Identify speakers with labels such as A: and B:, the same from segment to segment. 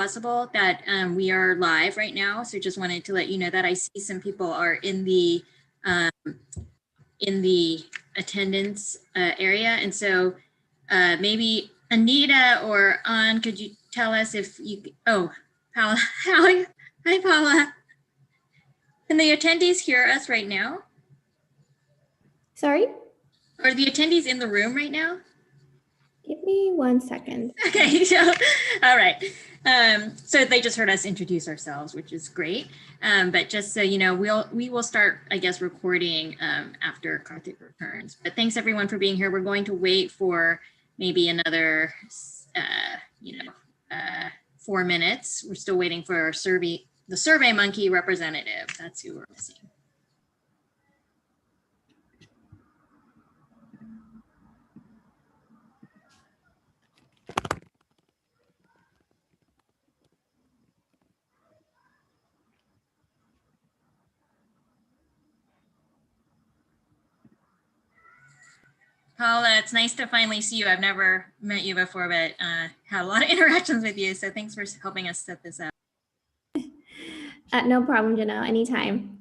A: possible that we are live right now. So just wanted to let you know that I see some people are in the attendance area. And so maybe Anita or An, could you tell us if you, oh, Paula, hi Paula. Can the attendees hear us right now?
B: Sorry?
A: Are the attendees in the room right now?
B: Give me 1 second.
A: Okay, so, all right. So they just heard us introduce ourselves, which is great. But just so you know, we will start, I guess, recording after Karthik returns. But thanks everyone for being here. We're going to wait for maybe another, 4 minutes. We're still waiting for our the SurveyMonkey representative. That's who we're missing. Paula, it's nice to finally see you. I've never met you before, but had a lot of interactions with you. So thanks for helping us set this up.
B: No problem, Janelle, anytime.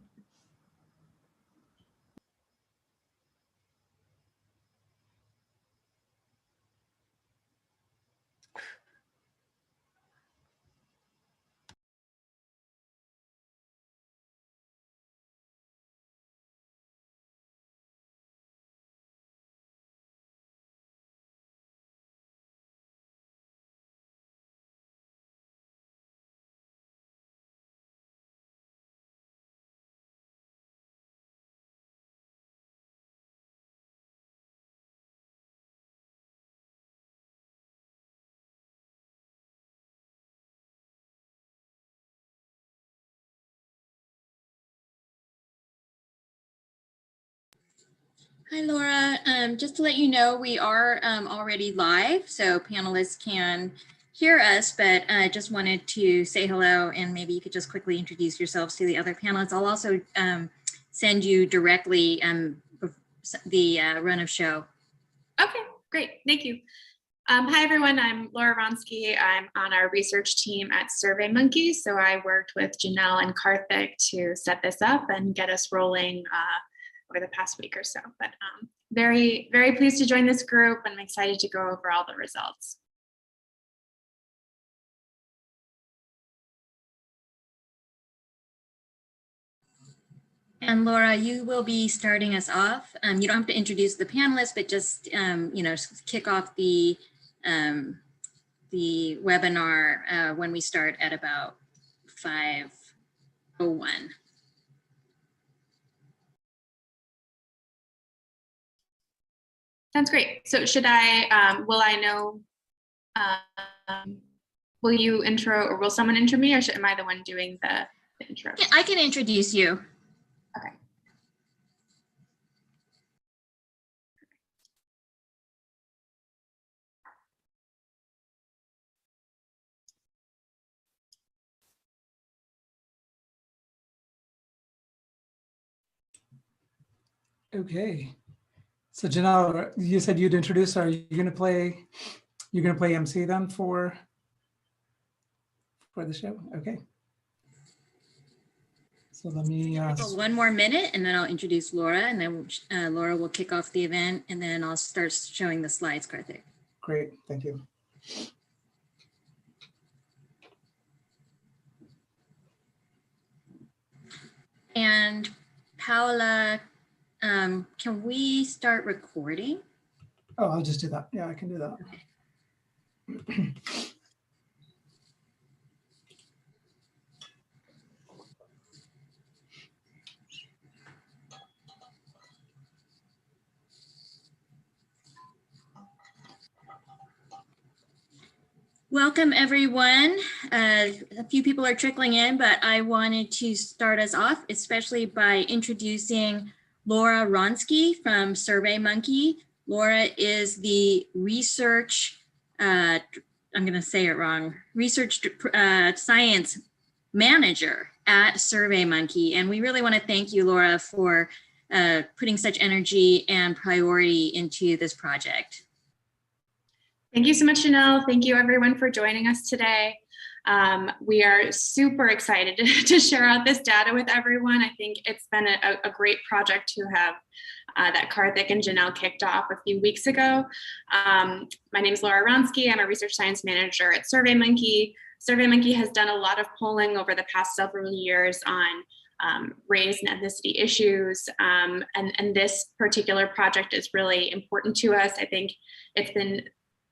A: Hi, Laura. Just to let you know, we are already live, so panelists can hear us, but I just wanted to say hello, and maybe you could just quickly introduce yourselves to the other panelists. I'll also send you directly the run of show.
C: Okay, great. Thank you. Hi, everyone. I'm Laura Ronski. I'm on our research team at SurveyMonkey. So I worked with Janelle and Karthik to set this up and get us rolling over the past week or so. But very, very pleased to join this group, and I'm excited to go over all the results.
A: And Laura, you will be starting us off. You don't have to introduce the panelists, but just kick off the webinar when we start at about 5:01.
C: Sounds great. So should I, will you intro, or will someone intro me, or am I the one doing the intro?
A: Yeah, I can introduce you.
C: Okay.
D: Okay. So Janelle, you said you'd introduce. Are you going to play? You're going to play MC then for the show? Okay. So let me.
A: One more minute, and then I'll introduce Laura, and then Laura will kick off the event, and then I'll start showing the slides, Karthik.
D: Great, thank you.
A: And Paula, can we start recording?
D: Oh, I'll just do that. Yeah, I can do that. Okay.
A: Welcome, everyone. A few people are trickling in, but I wanted to start us off, especially by introducing Laura Ronski from SurveyMonkey. Laura is the research, I'm going to say it wrong, research science manager at SurveyMonkey. And we really want to thank you, Laura, for putting such energy and priority into this project.
C: Thank you so much, Janelle. Thank you everyone for joining us today. We are super excited to share out this data with everyone. I think it's been a great project to have that Karthik and Janelle kicked off a few weeks ago. My name is Laura Ronski. I'm a research science manager at SurveyMonkey. SurveyMonkey has done a lot of polling over the past several years on race and ethnicity issues. And this particular project is really important to us. I think it's been,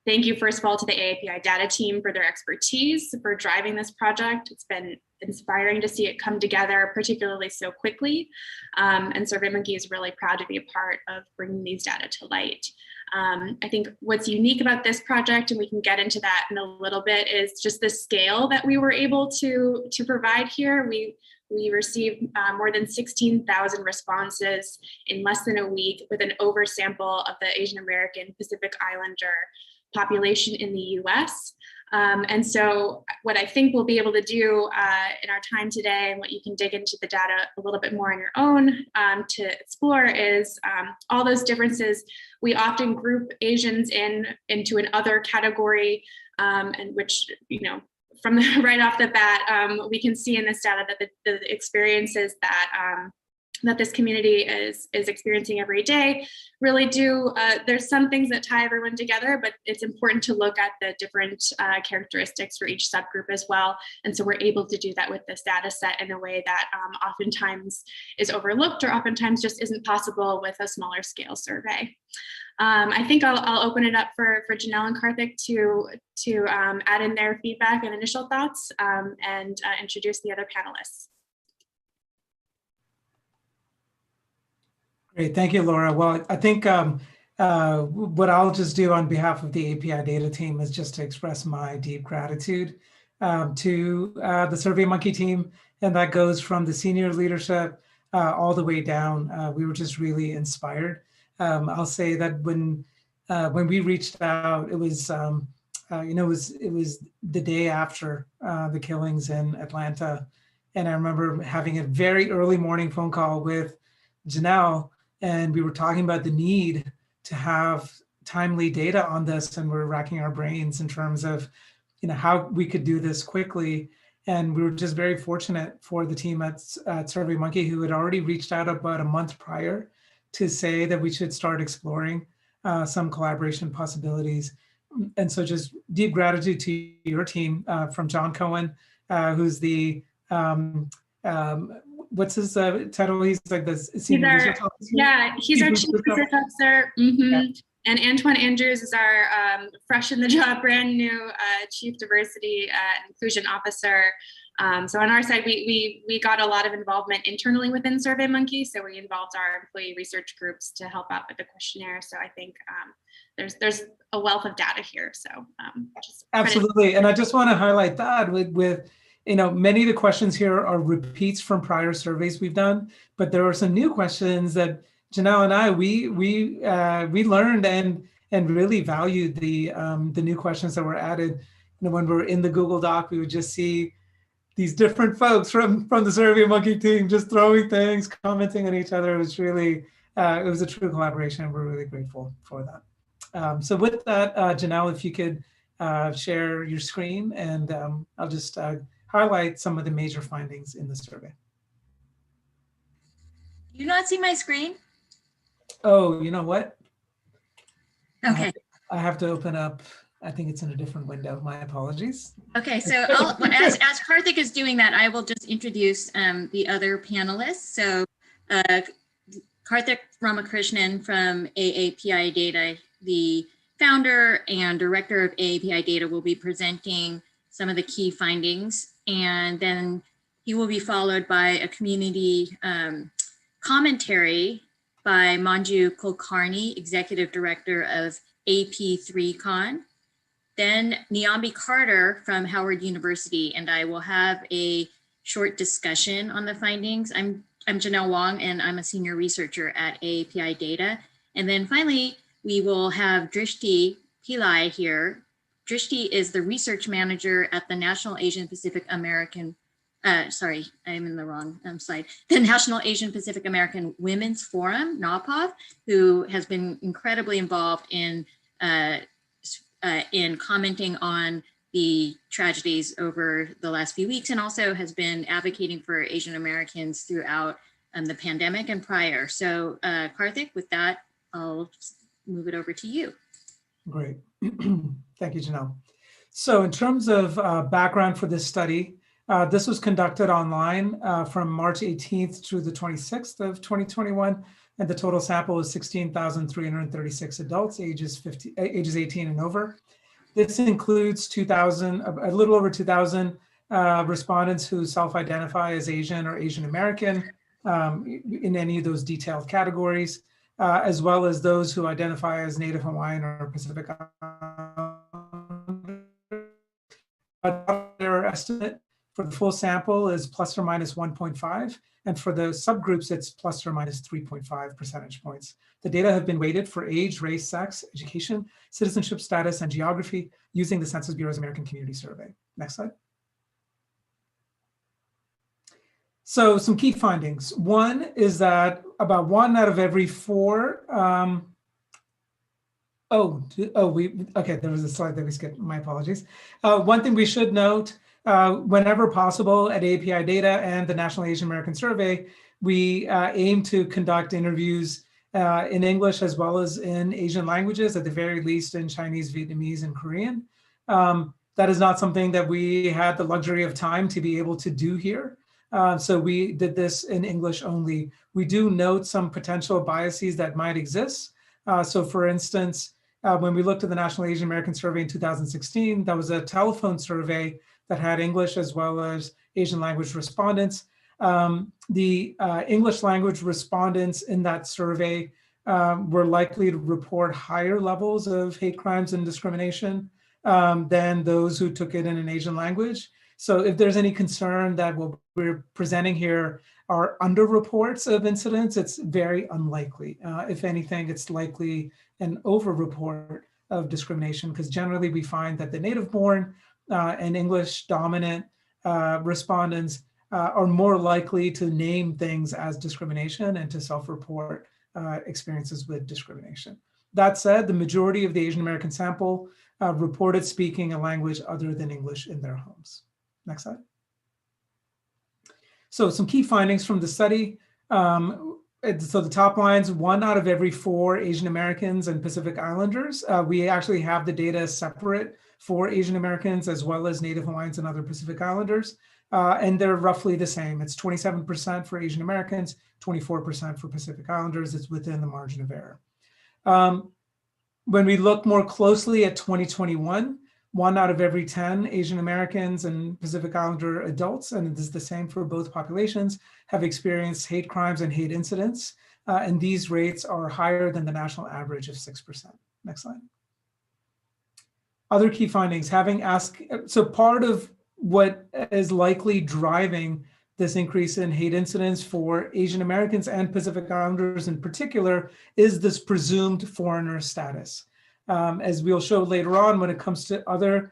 C: thank you first of all to the AAPI Data team for their expertise for driving this project. It's been inspiring to see it come together, particularly so quickly. And SurveyMonkey is really proud to be a part of bringing these data to light. I think what's unique about this project, and we can get into that in a little bit, is just the scale that we were able to provide here. We received more than 16,000 responses in less than a week with an oversample of the Asian American Pacific Islander population in the US. And so what I think we'll be able to do in our time today, and what you can dig into the data a little bit more on your own to explore, is all those differences. We often group Asians into an other category, and which, you know, from the, right off the bat, we can see in this data that the experiences that that this community is experiencing every day really do, there's some things that tie everyone together, but it's important to look at the different characteristics for each subgroup as well. And so we're able to do that with this data set in a way that oftentimes is overlooked, or oftentimes just isn't possible with a smaller scale survey. I think I'll open it up for Janelle and Karthik to add in their feedback and initial thoughts, and introduce the other panelists.
D: Great, thank you, Laura. Well, I think what I'll just do on behalf of the API Data team is just to express my deep gratitude to the SurveyMonkey team, and that goes from the senior leadership all the way down. We were just really inspired. I'll say that when we reached out, it was you know, it was the day after the killings in Atlanta, and I remember having a very early morning phone call with Janelle. And we were talking about the need to have timely data on this, and we're racking our brains in terms of, you know, how we could do this quickly. And we were just very fortunate for the team at SurveyMonkey, who had already reached out about a month prior to say that we should start exploring some collaboration possibilities. And so just deep gratitude to your team, from John Cohen, who's the what's his title? He's like the senior research officer.
C: Yeah, he's our chief research officer. Mm-hmm. Yeah. And Antoine Andrews is our fresh in the job, brand new chief diversity and inclusion officer. So on our side, we got a lot of involvement internally within SurveyMonkey. So we involved our employee research groups to help out with the questionnaire. So I think there's a wealth of data here. So
D: absolutely, and I just want to highlight that with you know, many of the questions here are repeats from prior surveys we've done, but there are some new questions that Janelle and I we learned and really valued the new questions that were added. You know, when we're in the Google Doc, we would just see these different folks from the SurveyMonkey team just throwing things, commenting on each other. It was really it was a true collaboration. We're really grateful for that. So with that, Janelle, if you could share your screen, and I'll just highlight some of the major findings in the survey.
A: Do you not see my screen?
D: Oh, you know what?
A: Okay.
D: I have to open up, I think it's in a different window. My apologies.
A: Okay, so as Karthik is doing that, I will just introduce the other panelists. So Karthik Ramakrishnan from AAPI Data, the founder and director of AAPI Data, will be presenting some of the key findings, and then he will be followed by a community commentary by Manju Kulkarni, Executive Director of AP3Con. Then Niambi Carter from Howard University, and I will have a short discussion on the findings. I'm Janelle Wong, and I'm a senior researcher at AAPI Data. And then finally, we will have Drishti Pillai here. Drishti is the research manager at the National Asian Pacific American, sorry, I'm in the wrong slide. The National Asian Pacific American Women's Forum, NAPAW, who has been incredibly involved in commenting on the tragedies over the last few weeks, and also has been advocating for Asian Americans throughout the pandemic and prior. So Karthik, with that, I'll move it over to you.
D: Great. Thank you, Janelle. So in terms of background for this study, this was conducted online from March 18th through the 26th of 2021, and the total sample was 16,336 adults, ages 18 and over. This includes a little over 2,000 respondents who self-identify as Asian or Asian American in any of those detailed categories, as well as those who identify as Native Hawaiian or Pacific Islander. Their estimate for the full sample is plus or minus 1.5, and for the subgroups, it's plus or minus 3.5 percentage points. The data have been weighted for age, race, sex, education, citizenship status, and geography using the Census Bureau's American Community Survey. Next slide. So some key findings. One is that about 1 out of every 4, okay, there was a slide that we skipped, my apologies. One thing we should note, whenever possible at AAPI Data and the National Asian American Survey, we aim to conduct interviews in English as well as in Asian languages, at the very least in Chinese, Vietnamese, and Korean. That is not something that we had the luxury of time to be able to do here. So we did this in English only. We do note some potential biases that might exist. So for instance, when we looked at the National Asian American Survey in 2016, that was a telephone survey that had English as well as Asian language respondents. The English language respondents in that survey were likely to report higher levels of hate crimes and discrimination than those who took it in an Asian language. So if there's any concern that what we're presenting here are underreports of incidents, it's very unlikely. If anything, it's likely an overreport of discrimination, because generally we find that the native-born and English-dominant respondents are more likely to name things as discrimination and to self-report experiences with discrimination. That said, the majority of the Asian American sample reported speaking a language other than English in their homes. Next slide. So some key findings from the study. So the top lines, 1 out of every 4 Asian Americans and Pacific Islanders. We actually have the data separate for Asian Americans as well as Native Hawaiians and other Pacific Islanders. And they're roughly the same. It's 27% for Asian Americans, 24% for Pacific Islanders. It's within the margin of error. When we look more closely at 2021, 1 out of every 10 Asian Americans and Pacific Islander adults, and it is the same for both populations, have experienced hate crimes and hate incidents. And these rates are higher than the national average of 6%. Next slide. Other key findings, so part of what is likely driving this increase in hate incidents for Asian Americans and Pacific Islanders in particular is this presumed foreigner status. As we'll show later on, when it comes to other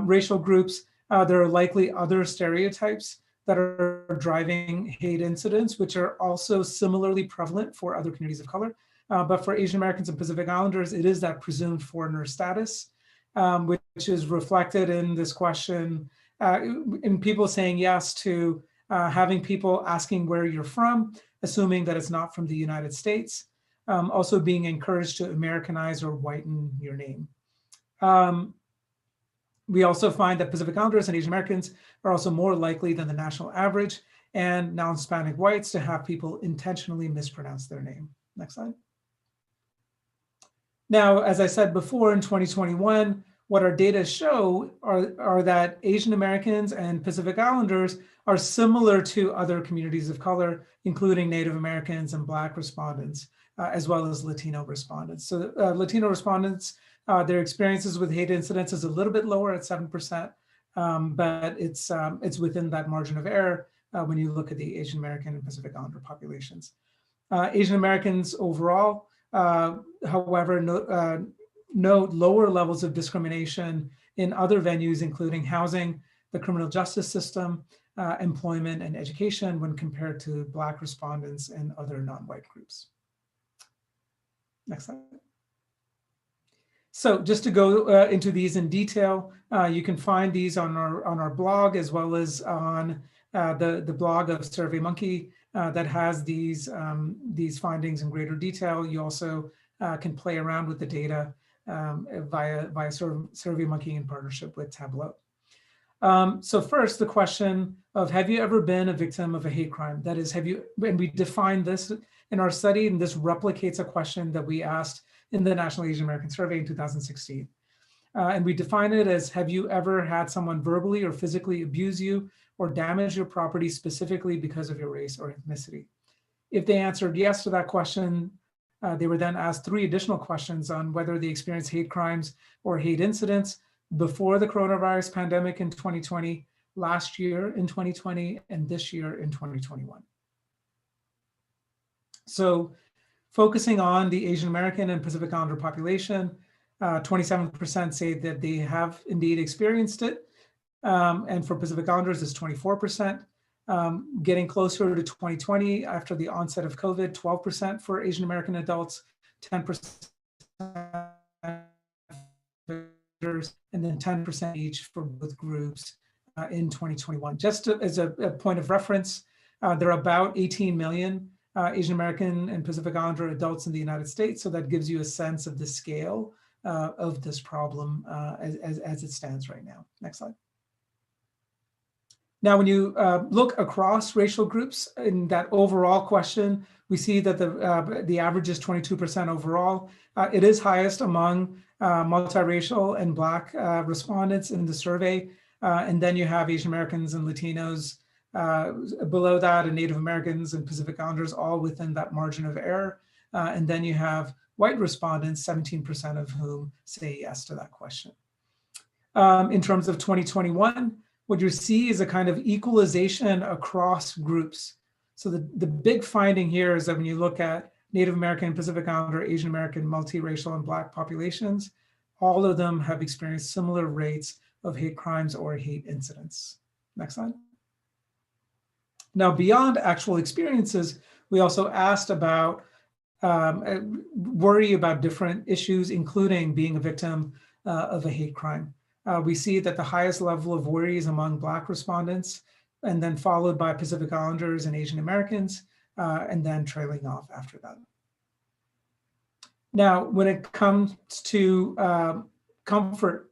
D: racial groups, there are likely other stereotypes that are driving hate incidents, which are also similarly prevalent for other communities of color. But for Asian Americans and Pacific Islanders, it is that presumed foreigner status, which is reflected in this question, in people saying yes to having people asking where you're from, assuming that it's not from the United States. Also being encouraged to Americanize or whiten your name. We also find that Pacific Islanders and Asian Americans are also more likely than the national average and non-Hispanic whites to have people intentionally mispronounce their name. Next slide. Now, as I said before, in 2021, what our data show are that Asian Americans and Pacific Islanders are similar to other communities of color, including Native Americans and Black respondents, as well as Latino respondents. So Latino respondents, their experiences with hate incidents is a little bit lower at 7%, but it's within that margin of error when you look at the Asian American and Pacific Islander populations. Asian Americans overall, however, note lower levels of discrimination in other venues, including housing, the criminal justice system, employment, and education when compared to Black respondents and other non-white groups. Next slide. So just to go into these in detail, you can find these on our blog, as well as on the blog of SurveyMonkey that has these findings in greater detail. You also can play around with the data via SurveyMonkey in partnership with Tableau. So first, the question of, have you ever been a victim of a hate crime? That is, and we defined this in our study, and this replicates a question that we asked in the National Asian American Survey in 2016. And we define it as, have you ever had someone verbally or physically abuse you or damage your property specifically because of your race or ethnicity? If they answered yes to that question, they were then asked 3 additional questions on whether they experienced hate crimes or hate incidents before the coronavirus pandemic in 2020, last year in 2020, and this year in 2021. So focusing on the Asian American and Pacific Islander population, 27% say that they have indeed experienced it. And for Pacific Islanders, it's 24%. Getting closer to 2020 after the onset of COVID, 12% for Asian American adults, 10% and then 10% each for both groups in 2021. Just as a point of reference, there are about 18 million Asian American and Pacific Islander adults in the United States. So that gives you a sense of the scale of this problem as it stands right now. Next slide. Now, when you look across racial groups in that overall question, we see that the average is 22% overall. It is highest among multiracial and Black respondents in the survey. And then you have Asian Americans and Latinos below that, and Native Americans and Pacific Islanders all within that margin of error. And then you have white respondents, 17% of whom say yes to that question. In terms of 2021, what you see is a kind of equalization across groups. So the big finding here is that when you look at Native American, Pacific Islander, Asian American, multiracial, and Black populations, all of them have experienced similar rates of hate crimes or hate incidents. Next slide. Now, beyond actual experiences, we also asked about worry about different issues, including being a victim of a hate crime. We see that the highest level of worry is among Black respondents, and then followed by Pacific Islanders and Asian Americans, and then trailing off after that. Now, when it comes to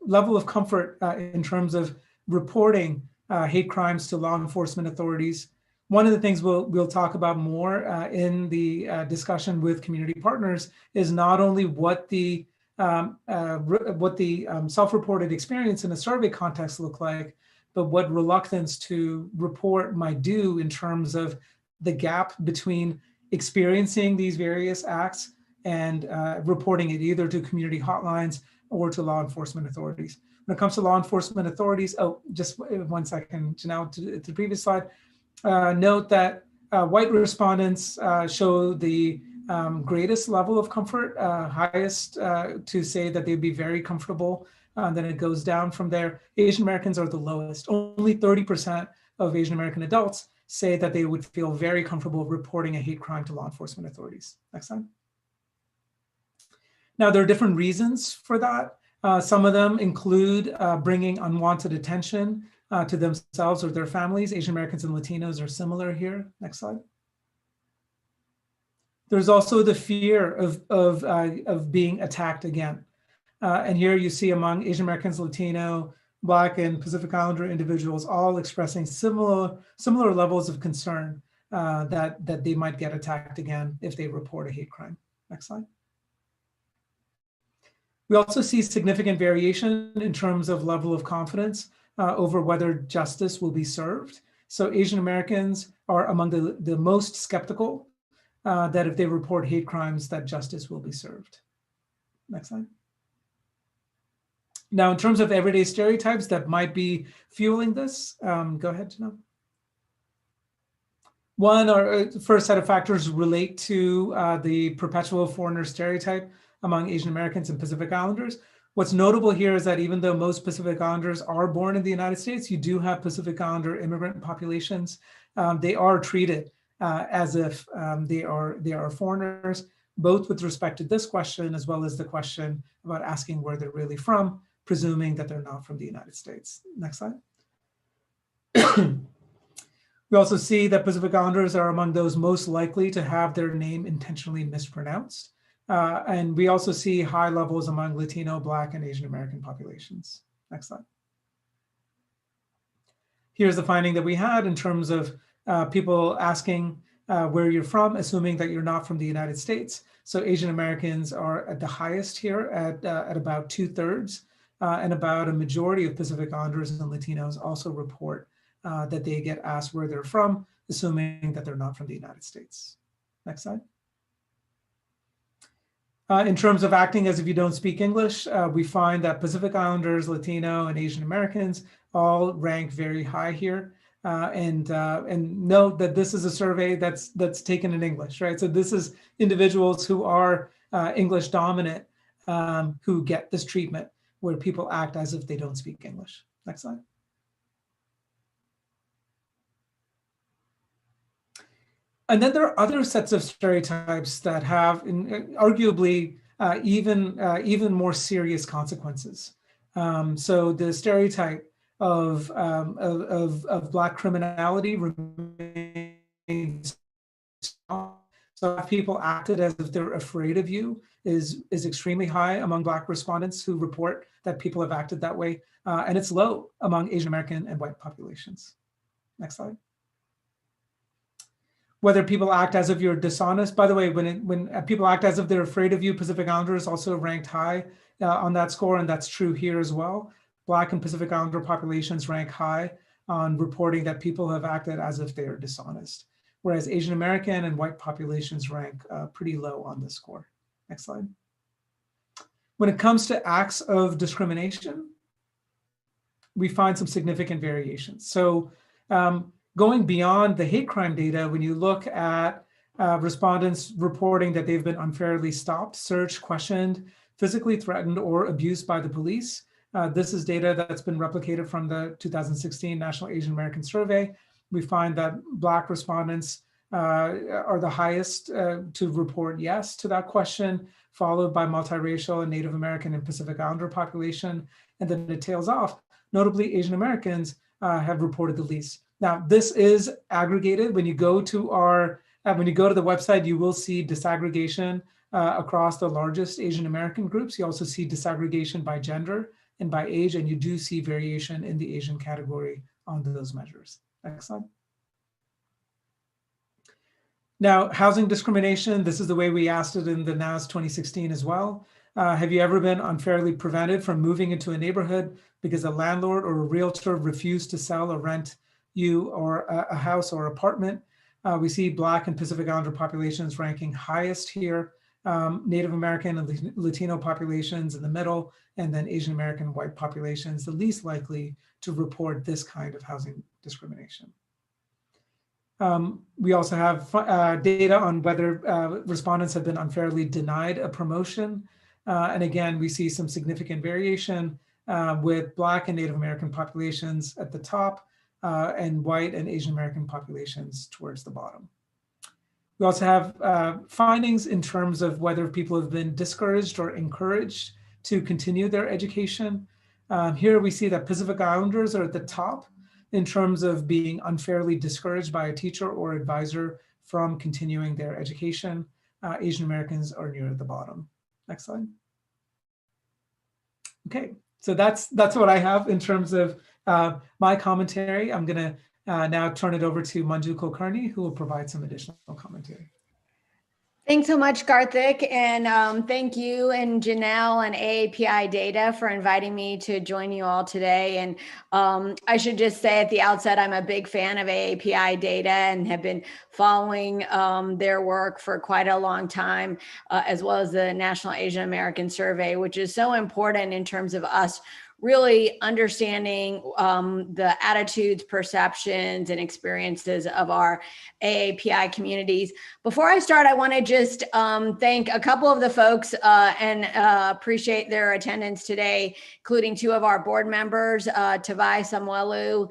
D: level of comfort in terms of reporting hate crimes to law enforcement authorities, one of the things we'll talk about more in the discussion with community partners is not only what the self-reported experience in a survey context look like, but what reluctance to report might do in terms of the gap between experiencing these various acts and reporting it either to community hotlines or to law enforcement authorities. When it comes to law enforcement authorities, just 1 second, Janelle, to the previous slide, note that white respondents show the greatest level of comfort, highest to say that they'd be very comfortable. Then it goes down from there. Asian Americans are the lowest. Only 30% of Asian American adults say that they would feel very comfortable reporting a hate crime to law enforcement authorities. Next slide. Now, there are different reasons for that. Some of them include bringing unwanted attention to themselves or their families. Asian Americans and Latinos are similar here. Next slide. There's also the fear of being attacked again. And here you see among Asian Americans, Latino, Black, and Pacific Islander individuals all expressing similar levels of concern that they might get attacked again if they report a hate crime. Next slide. We also see significant variation in terms of level of confidence over whether justice will be served. So Asian Americans are among the most skeptical that if they report hate crimes, that justice will be served. Next slide. Now, in terms of everyday stereotypes that might be fueling this, go ahead, Janelle. One, or first set of factors relate to the perpetual foreigner stereotype among Asian Americans and Pacific Islanders. What's notable here is that even though most Pacific Islanders are born in the United States, you do have Pacific Islander immigrant populations. They are treated as if they are foreigners. both with respect to this question as well as the question about asking where they're really from, presuming that they're not from the United States. Next slide. We also see that Pacific Islanders are among those most likely to have their name intentionally mispronounced. And we also see high levels among Latino, Black, and Asian American populations. Next slide. Here's the finding that we had in terms of people asking where you're from, assuming that you're not from the United States. So Asian Americans are at the highest here at about 2/3, and about a majority of Pacific Islanders and Latinos also report that they get asked where they're from, assuming that they're not from the United States. Next slide. In terms of acting as if you don't speak English, we find that Pacific Islanders, Latino, and Asian Americans all rank very high here. And note that this is a survey that's taken in English, right? So this is individuals who are English dominant who get this treatment where people act as if they don't speak English. Next slide. And then there are other sets of stereotypes that have arguably even more serious consequences. So the stereotype of Black criminality remains strong. So if people acted as if they're afraid of you is extremely high among Black respondents who report that people have acted that way. And it's low among Asian American and white populations. Next slide. Whether people act as if you're dishonest. By the way, when people act as if they're afraid of you, Pacific Islanders also ranked high on that score, and that's true here as well. Black and Pacific Islander populations rank high on reporting that people have acted as if they are dishonest, whereas Asian American and white populations rank pretty low on this score. Next slide. When it comes to acts of discrimination, we find some significant variations. So going beyond the hate crime data, when you look at respondents reporting that they've been unfairly stopped, searched, questioned, physically threatened, or abused by the police, this is data that's been replicated from the 2016 National Asian American Survey. We find that Black respondents are the highest to report yes to that question, followed by multiracial and Native American and Pacific Islander population, and then it tails off. Notably, Asian Americans have reported the least. Now, this is aggregated. When you go to the website, you will see disaggregation across the largest Asian American groups. You also see disaggregation by gender and by age, and you do see variation in the Asian category on those measures. Next slide. Now, housing discrimination, this is the way we asked it in the NAS 2016 as well. Have you ever been unfairly prevented from moving into a neighborhood because a landlord or a realtor refused to sell or rent you or a house or apartment? We see Black and Pacific Islander populations ranking highest here, Native American and Latino populations in the middle, and then Asian American white populations the least likely to report this kind of housing discrimination. We also have data on whether respondents have been unfairly denied a promotion. And again, we see some significant variation with Black and Native American populations at the top and white and Asian American populations towards the bottom. We also have findings in terms of whether people have been discouraged or encouraged to continue their education. Here we see that Pacific Islanders are at the top in terms of being unfairly discouraged by a teacher or advisor from continuing their education. Asian Americans are near the bottom. Next slide. Okay, so that's what I have in terms of my commentary. I'm gonna now turn it over to Manju Kulkarni, who will provide some additional commentary.
E: Thanks so much, Karthik, and thank you and Janelle and AAPI Data for inviting me to join you all today. And I should just say at the outset, I'm a big fan of AAPI Data and have been following their work for quite a long time, as well as the National Asian American Survey, which is so important in terms of us really understanding the attitudes, perceptions, and experiences of our AAPI communities. Before I start, I want to just thank a couple of the folks and appreciate their attendance today, including two of our board members, Tavai Samuelu,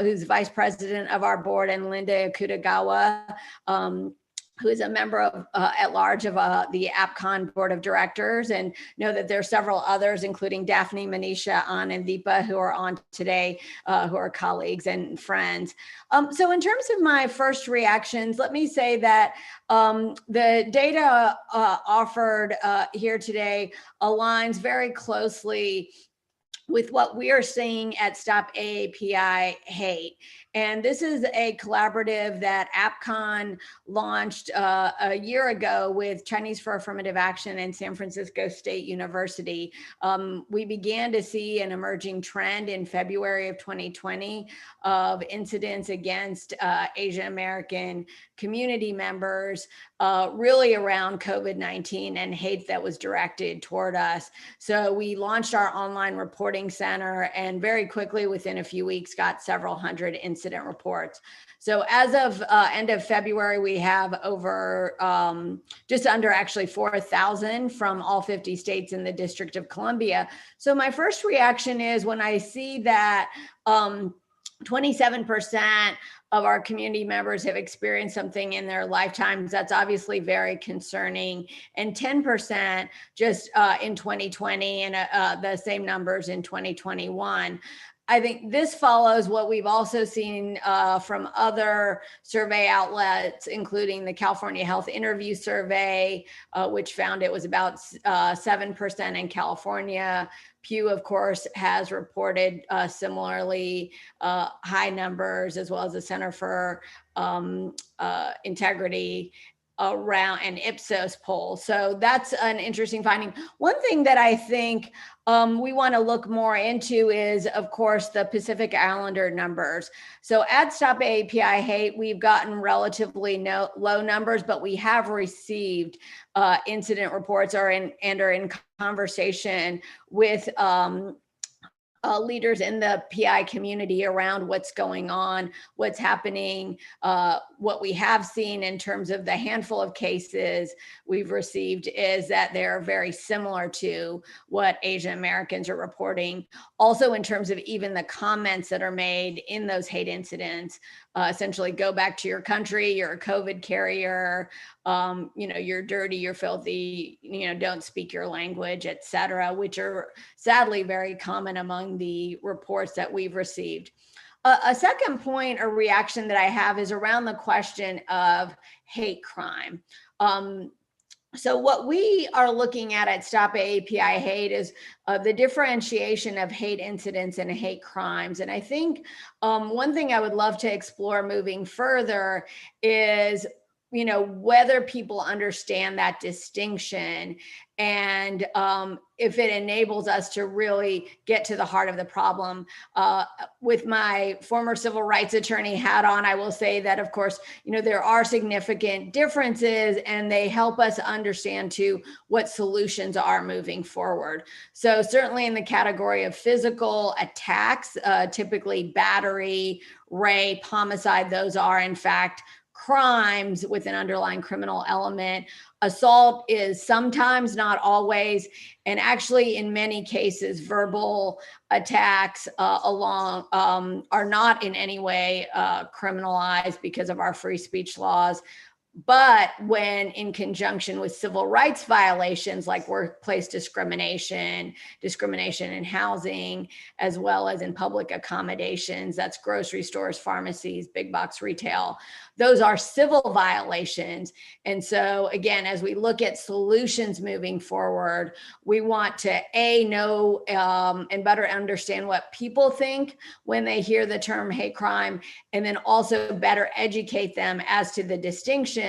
E: who's vice president of our board, and Linda Akutagawa, who is a member of at large of the AppCon board of directors, and know that there are several others, including Daphne, Manisha, Ann, and Deepa, who are on today, who are colleagues and friends. So in terms of my first reactions, let me say that the data offered here today aligns very closely with what we are seeing at Stop AAPI Hate. And this is a collaborative that AppCon launched a year ago with Chinese for Affirmative Action and San Francisco State University. We began to see an emerging trend in February of 2020 of incidents against Asian American community members, really around COVID-19 and hate that was directed toward us. So we launched our online reporting center, and very quickly, within a few weeks, got several hundred incident reports. So as of end of February, we have over just under actually 4,000 from all 50 states in the District of Columbia. So my first reaction is when I see that 27% of our community members have experienced something in their lifetimes, that's obviously very concerning. And 10% just in 2020, and the same numbers in 2021. I think this follows what we've also seen from other survey outlets, including the California Health Interview Survey, which found it was about 7% in California. Pew, of course, has reported similarly high numbers, as well as the Center for Integrity around an Ipsos poll. So that's an interesting finding. One thing that I think we want to look more into is, of course, the Pacific Islander numbers. So at Stop AAPI Hate, we've gotten relatively low numbers, but we have received incident reports and are in conversation with leaders in the PI community around what's going on, what's happening, what we have seen in terms of the handful of cases we've received is that they're very similar to what Asian Americans are reporting. Also, in terms of even the comments that are made in those hate incidents, essentially go back to your country, you're a COVID carrier, you're dirty, you're filthy, don't speak your language, et cetera, which are sadly very common among the reports that we've received. A second point or reaction that I have is around the question of hate crime. So what we are looking at Stop AAPI Hate is the differentiation of hate incidents and hate crimes. And I think one thing I would love to explore moving further is whether people understand that distinction, and if it enables us to really get to the heart of the problem. With my former civil rights attorney hat on, I will say that, of course, there are significant differences, and they help us understand too what solutions are moving forward. So certainly in the category of physical attacks, typically battery, rape, homicide, those are in fact crimes with an underlying criminal element. Assault is sometimes, not always, and actually in many cases, verbal attacks are not in any way criminalized because of our free speech laws. But when in conjunction with civil rights violations like workplace discrimination, discrimination in housing, as well as in public accommodations, that's grocery stores, pharmacies, big box retail, those are civil violations. And so again, as we look at solutions moving forward, we want to know and better understand what people think when they hear the term hate crime, and then also better educate them as to the distinctions,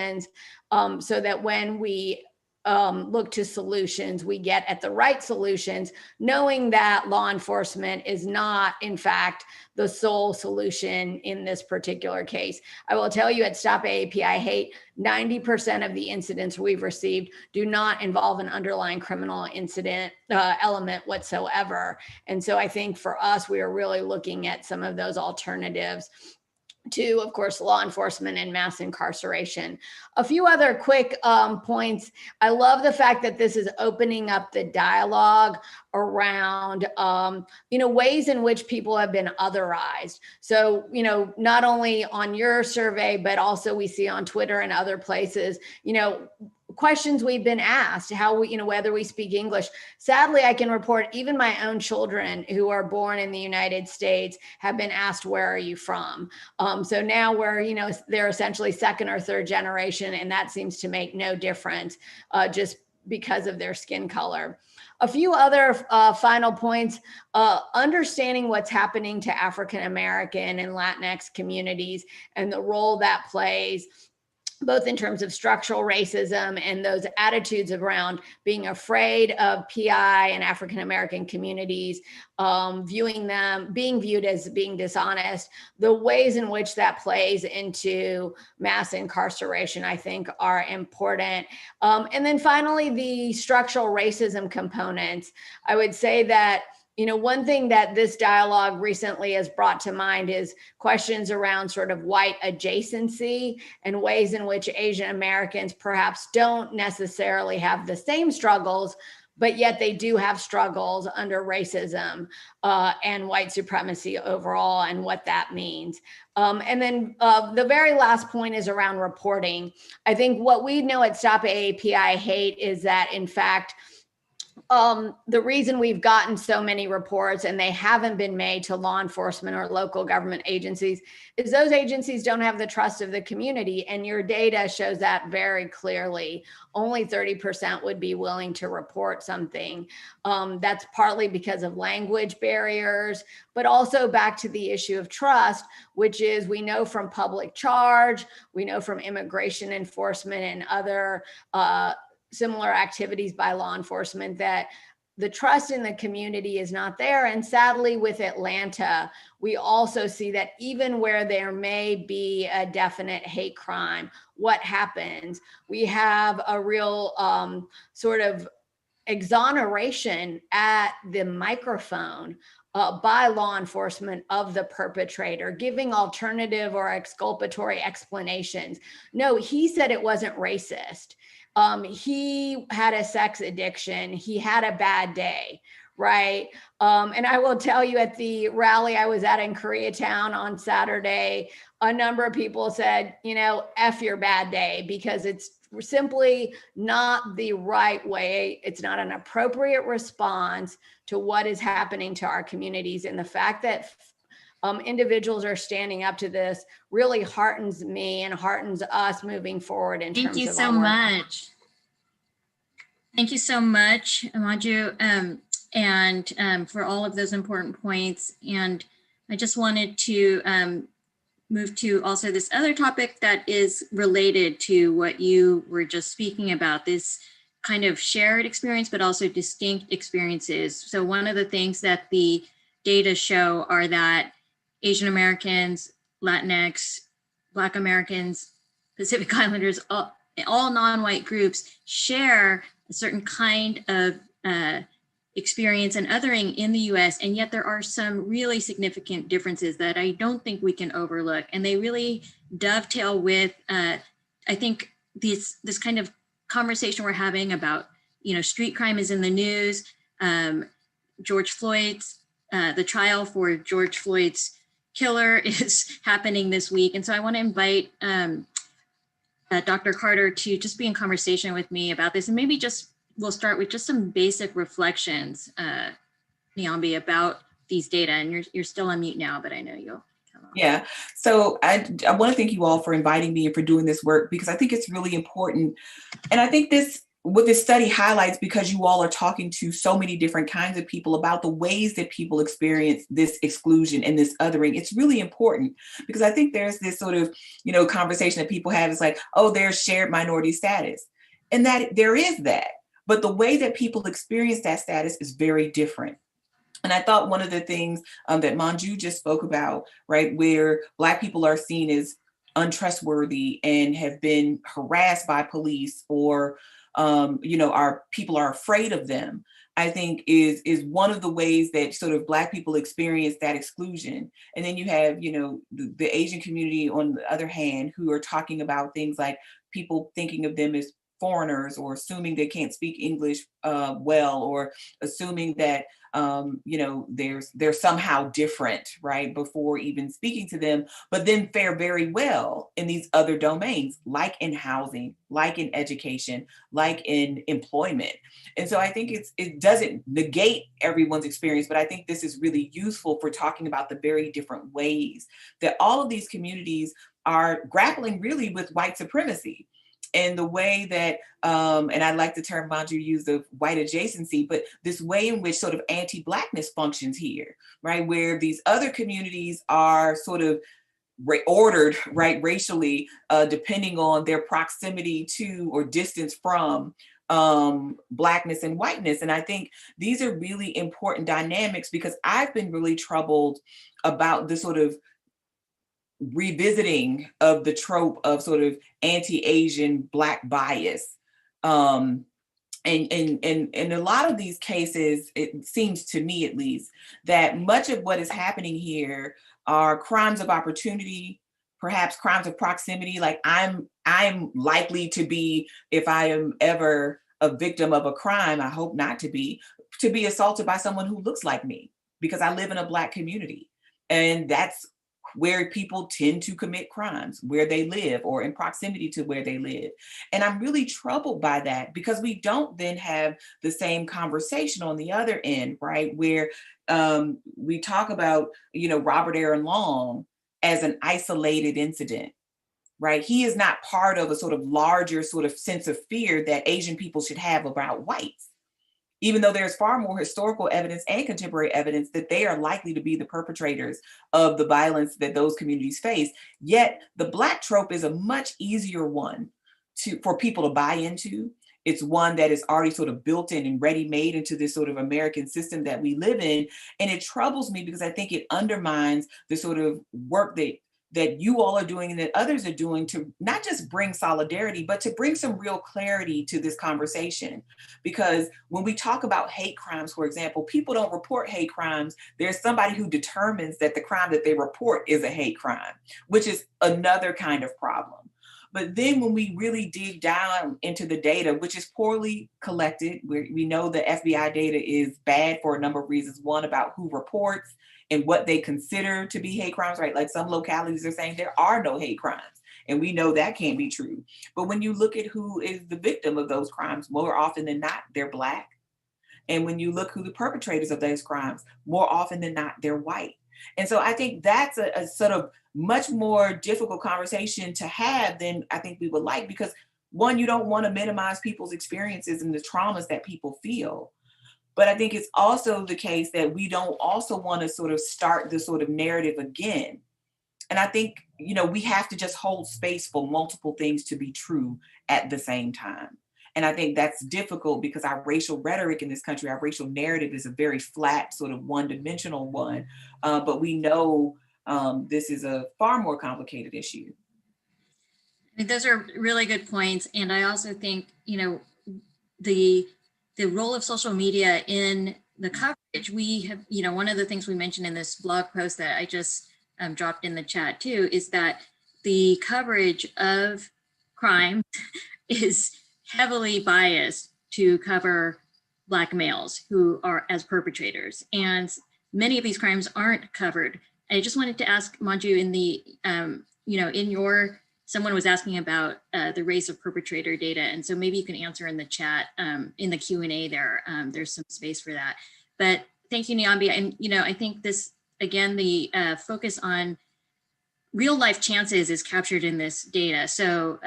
E: so that when we look to solutions, we get at the right solutions, knowing that law enforcement is not, in fact, the sole solution in this particular case. I will tell you at Stop AAPI Hate, 90% of the incidents we've received do not involve an underlying criminal incident element whatsoever. And so I think for us, we are really looking at some of those alternatives to, of course, law enforcement and mass incarceration. A few other quick points. I love the fact that this is opening up the dialogue around, ways in which people have been otherized. So, not only on your survey, but also we see on Twitter and other places, questions we've been asked, how we, whether we speak English. Sadly, I can report even my own children who are born in the United States have been asked, where are you from? So now they're essentially second or third generation, and that seems to make no difference just because of their skin color. A few other final points, understanding what's happening to African American and Latinx communities and the role that plays, both in terms of structural racism and those attitudes around being afraid of PI and African American communities, being viewed as being dishonest. The ways in which that plays into mass incarceration, I think, are important. And then finally, the structural racism components. I would say that one thing that this dialogue recently has brought to mind is questions around sort of white adjacency and ways in which Asian Americans perhaps don't necessarily have the same struggles, but yet they do have struggles under racism and white supremacy overall, and what that means. And then the very last point is around reporting. I think what we know at Stop AAPI Hate is that, in fact, the reason we've gotten so many reports and they haven't been made to law enforcement or local government agencies is those agencies don't have the trust of the community. And your data shows that very clearly. Only 30% would be willing to report something. That's partly because of language barriers, but also back to the issue of trust, which is, we know from public charge, we know from immigration enforcement and other similar activities by law enforcement, that the trust in the community is not there. And sadly, with Atlanta, we also see that even where there may be a definite hate crime, what happens? We have a real sort of exoneration at the microphone by law enforcement of the perpetrator, giving alternative or exculpatory explanations. No, he said it wasn't racist. He had a sex addiction. He had a bad day, right? And I will tell you, at the rally I was at in Koreatown on Saturday, a number of people said, F your bad day, because it's simply not the right way. It's not an appropriate response to what is happening to our communities. And the fact that individuals are standing up to this really heartens me and heartens us moving forward in terms of
A: Thank you so much. Thank you so much, Amaju, and for all of those important points. And I just wanted to move to also this other topic that is related to what you were just speaking about, this kind of shared experience, but also distinct experiences. So one of the things that the data show are that Asian Americans, Latinx, Black Americans, Pacific Islanders, all non-white groups share a certain kind of experience and othering in the US, and yet there are some really significant differences that I don't think we can overlook. And they really dovetail with, I think, this kind of conversation we're having about, street crime is in the news, George Floyd's, the trial for George Floyd's killer is happening this week. And so I want to invite Dr. Carter to just be in conversation with me about this. And maybe we'll start with just some basic reflections, Niambi, about these data. And you're still on mute now, but I know you'll come on.
F: Yeah, so I want to thank you all for inviting me and for doing this work, because I think it's really important. And I think what this study highlights, because you all are talking to so many different kinds of people about the ways that people experience this exclusion and this othering, it's really important, because I think there's this sort of, conversation that people have is like, oh, there's shared minority status. And that there is that, but the way that people experience that status is very different. And I thought one of the things that Manju just spoke about, right, where Black people are seen as untrustworthy and have been harassed by police, or our people are afraid of them. I think is one of the ways that sort of Black people experience that exclusion. And then you have, you know, the Asian community on the other hand, who are talking about things like people thinking of them as foreigners, or assuming they can't speak English well, or assuming that you know, they're somehow different, right, before even speaking to them, but then fare very well in these other domains, like in housing, like in education, like in employment. And so I think it doesn't negate everyone's experience, but I think this is really useful for talking about the very different ways that all of these communities are grappling really with white supremacy. And the way that, and I like the term Manju used of white adjacency, but this way in which sort of anti-Blackness functions here, right? Where these other communities are sort of ordered, right, racially, depending on their proximity to or distance from Blackness and whiteness. And I think these are really important dynamics, because I've been really troubled about the sort of revisiting of the trope of sort of anti-Asian Black bias. And in a lot of these cases, it seems to me at least, that much of what is happening here are crimes of opportunity, perhaps crimes of proximity. Like I'm likely to be, if I am ever a victim of a crime, I hope not to be assaulted by someone who looks like me, because I live in a Black community. And that's where people tend to commit crimes, where they live or in proximity to where they live. And I'm really troubled by that, because we don't then have the same conversation on the other end, right? Where we talk about, you know, Robert Aaron Long as an isolated incident, right? He is not part of a sort of larger sort of sense of fear that Asian people should have about whites, even though there's far more historical evidence and contemporary evidence that they are likely to be the perpetrators of the violence that those communities face. Yet the Black trope is a much easier one for people to buy into. It's one that is already sort of built in and ready-made into this sort of American system that we live in. And it troubles me, because I think it undermines the sort of work that you all are doing and that others are doing to not just bring solidarity, but to bring some real clarity to this conversation. Because when we talk about hate crimes, for example, people don't report hate crimes. There's somebody who determines that the crime that they report is a hate crime, which is another kind of problem. But then when we really dig down into the data, which is poorly collected, we know the FBI data is bad for a number of reasons. One, about who reports and what they consider to be hate crimes, right? Like some localities are saying there are no hate crimes, and we know that can't be true. But when you look at who is the victim of those crimes, more often than not, they're Black. And when you look who the perpetrators of those crimes, more often than not, they're white. And so I think that's a sort of much more difficult conversation to have than I think we would like, because one, you don't want to minimize people's experiences and the traumas that people feel. But I think it's also the case that we don't also want to sort of start the sort of narrative again. And I think, you know, we have to just hold space for multiple things to be true at the same time. And I think that's difficult, because our racial rhetoric in this country, our racial narrative is a very flat, sort of one-dimensional one. But we know this is a far more complicated issue.
A: Those are really good points. And I also think, you know, the role of social media in the coverage, we have, you know, one of the things we mentioned in this blog post that I just dropped in the chat too, is that the coverage of crime is heavily biased to cover Black males who are as perpetrators. And many of these crimes aren't covered. I just wanted to ask Manju, in the, you know, in your, someone was asking about the race of perpetrator data. And so maybe you can answer in the chat, in the Q&A there, there's some space for that. But thank you, Nyambi. And, you know, I think this, again, the focus on real life chances is captured in this data. So,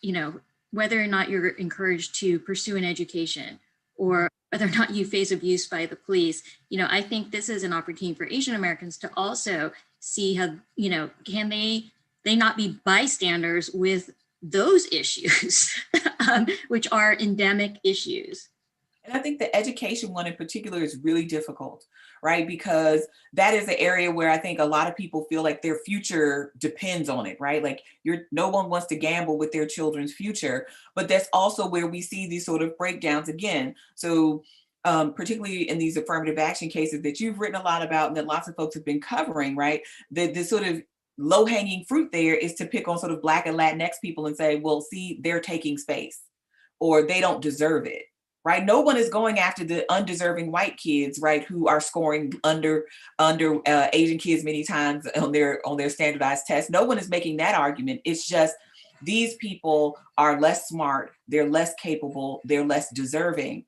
A: you know, whether or not you're encouraged to pursue an education, or whether or not you face abuse by the police, you know, I think this is an opportunity for Asian Americans to also see how, you know, can they not be bystanders with those issues, which are endemic issues.
F: And I think the education one in particular is really difficult, right? Because that is the area where I think a lot of people feel like their future depends on it, right? Like no one wants to gamble with their children's future, but that's also where we see these sort of breakdowns again. So particularly in these affirmative action cases that you've written a lot about and that lots of folks have been covering, right? The sort of low-hanging fruit there is to pick on sort of Black and Latinx people and say, well, see, they're taking space or they don't deserve it, right? No one is going after the undeserving white kids, right, who are scoring under Asian kids many times on their standardized tests. No one is making that argument. It's just these people are less smart, they're less capable, they're less deserving.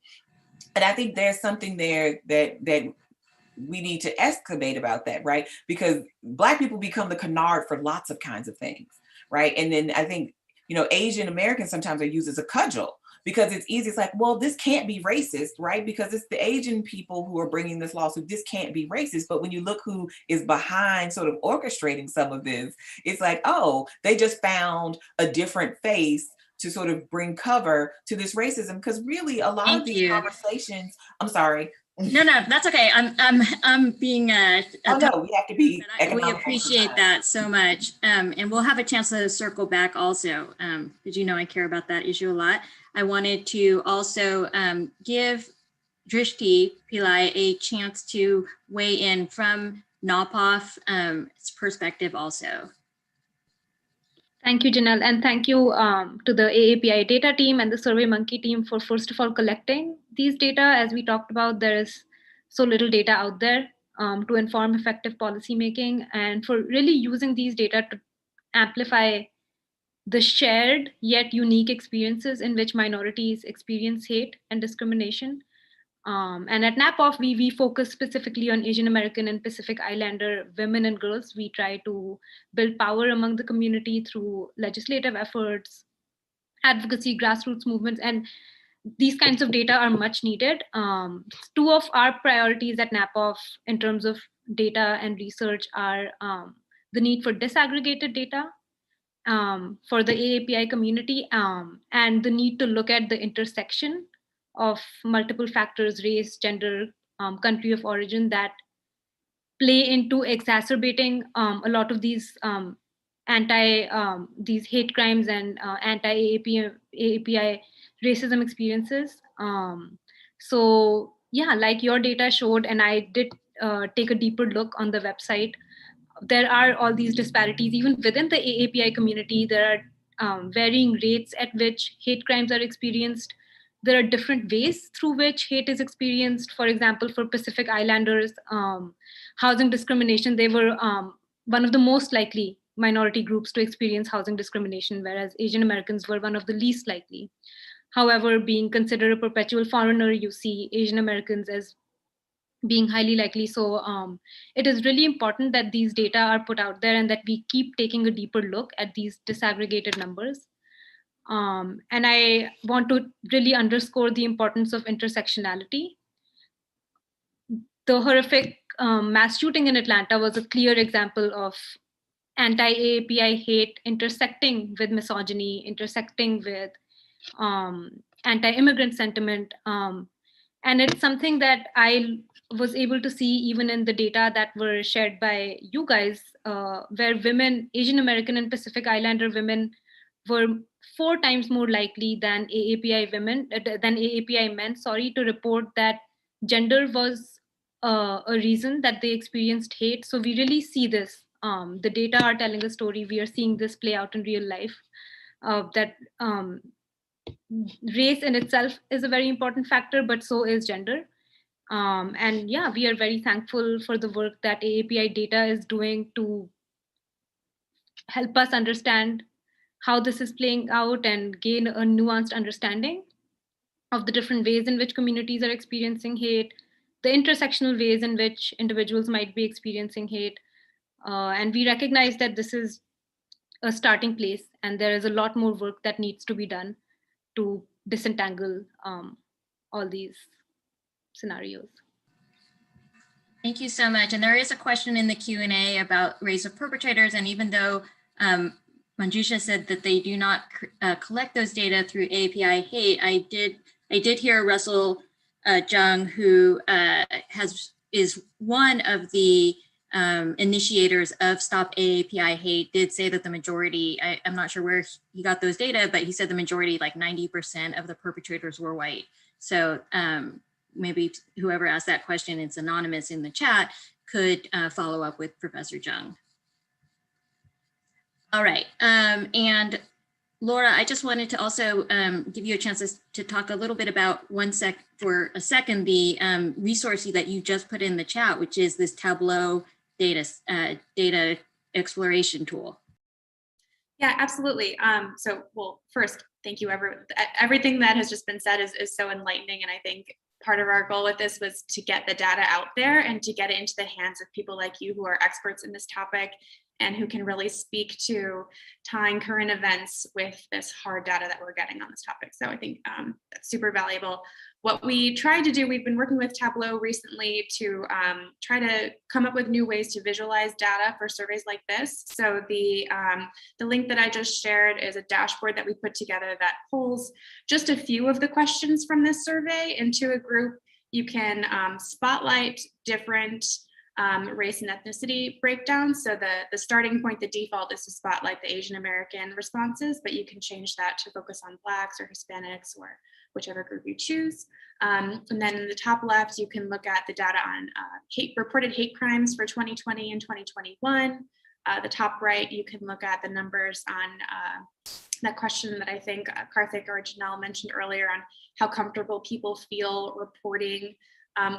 F: And I think there's something there that we need to excavate about that, right? Because Black people become the canard for lots of kinds of things, right? And then I think, Asian Americans sometimes are used as a cudgel because it's easy. It's like, well, this can't be racist, right? Because it's the Asian people who are bringing this lawsuit. This can't be racist. But when you look who is behind sort of orchestrating some of this, it's like, oh, they just found a different face to sort of bring cover to this racism. Because really a lot of these conversations, I'm sorry.
A: No, that's okay. I'm being
F: oh no, we have to be.
A: We appreciate that so much, and we'll have a chance to circle back also, because I care about that issue a lot. I wanted to also give Drishti Pillai a chance to weigh in from NAPOF's perspective also.
B: Thank you, Janelle, and thank you to the AAPI data team and the SurveyMonkey team for, first of all, collecting these data. As we talked about, there is so little data out there to inform effective policymaking, and for really using these data to amplify the shared yet unique experiences in which minorities experience hate and discrimination. And at NAPOF, we focus specifically on Asian American and Pacific Islander women and girls. We try to build power among the community through legislative efforts, advocacy, grassroots movements, and these kinds of data are much needed. Two of our priorities at NAPOF in terms of data and research are the need for disaggregated data for the AAPI community and the need to look at the intersection of multiple factors, race, gender, country of origin, that play into exacerbating a lot of these these hate crimes and anti-AAPI racism experiences. So yeah, like your data showed, and I did take a deeper look on the website, there are all these disparities even within the AAPI community. There are varying rates at which hate crimes are experienced. There are different ways through which hate is experienced. For example, for Pacific Islanders, housing discrimination, they were one of the most likely minority groups to experience housing discrimination, whereas Asian Americans were one of the least likely. However, being considered a perpetual foreigner, you see Asian Americans as being highly likely. So it is really important that these data are put out there and that we keep taking a deeper look at these disaggregated numbers. And I want to really underscore the importance of intersectionality. The horrific mass shooting in Atlanta was a clear example of anti-AAPI hate intersecting with misogyny, intersecting with anti-immigrant sentiment. And it's something that I was able to see even in the data that were shared by you guys, where women, Asian American and Pacific Islander women, were 4 times more likely than AAPI men, to report that gender was a reason that they experienced hate. So we really see this. The data are telling a story. We are seeing this play out in real life. That race in itself is a very important factor, but so is gender. And yeah, we are very thankful for the work that AAPI data is doing to help us understand how this is playing out and gain a nuanced understanding of the different ways in which communities are experiencing hate, the intersectional ways in which individuals might be experiencing hate. And we recognize that this is a starting place and there is a lot more work that needs to be done to disentangle all these scenarios.
A: Thank you so much. And there is a question in the Q&A about race of perpetrators. And even though Manjusha said that they do not collect those data through AAPI hate, I did hear Russell Jung, who is one of the initiators of Stop AAPI Hate, did say that the majority, I'm not sure where he got those data, but he said the majority, like 90% of the perpetrators were white. So maybe whoever asked that question, it's anonymous in the chat, could follow up with Professor Jung. All right, and Laura, I just wanted to also give you a chance to talk a little bit about for a second, the resource that you just put in the chat, which is this Tableau data exploration tool.
C: Yeah, absolutely. So, well, first, thank you. Everything that has just been said is so enlightening. And I think part of our goal with this was to get the data out there and to get it into the hands of people like you who are experts in this topic and who can really speak to tying current events with this hard data that we're getting on this topic. So I think that's super valuable. What we tried to do, we've been working with Tableau recently to try to come up with new ways to visualize data for surveys like this. So the link that I just shared is a dashboard that we put together that pulls just a few of the questions from this survey into a group. You can spotlight different race and ethnicity breakdowns. So the starting point, the default is to spotlight the Asian American responses, but you can change that to focus on Blacks or Hispanics or whichever group you choose. And then in the top left, you can look at the data on reported hate crimes for 2020 and 2021. The top right, you can look at the numbers on that question that I think Karthik or Janelle mentioned earlier on how comfortable people feel reporting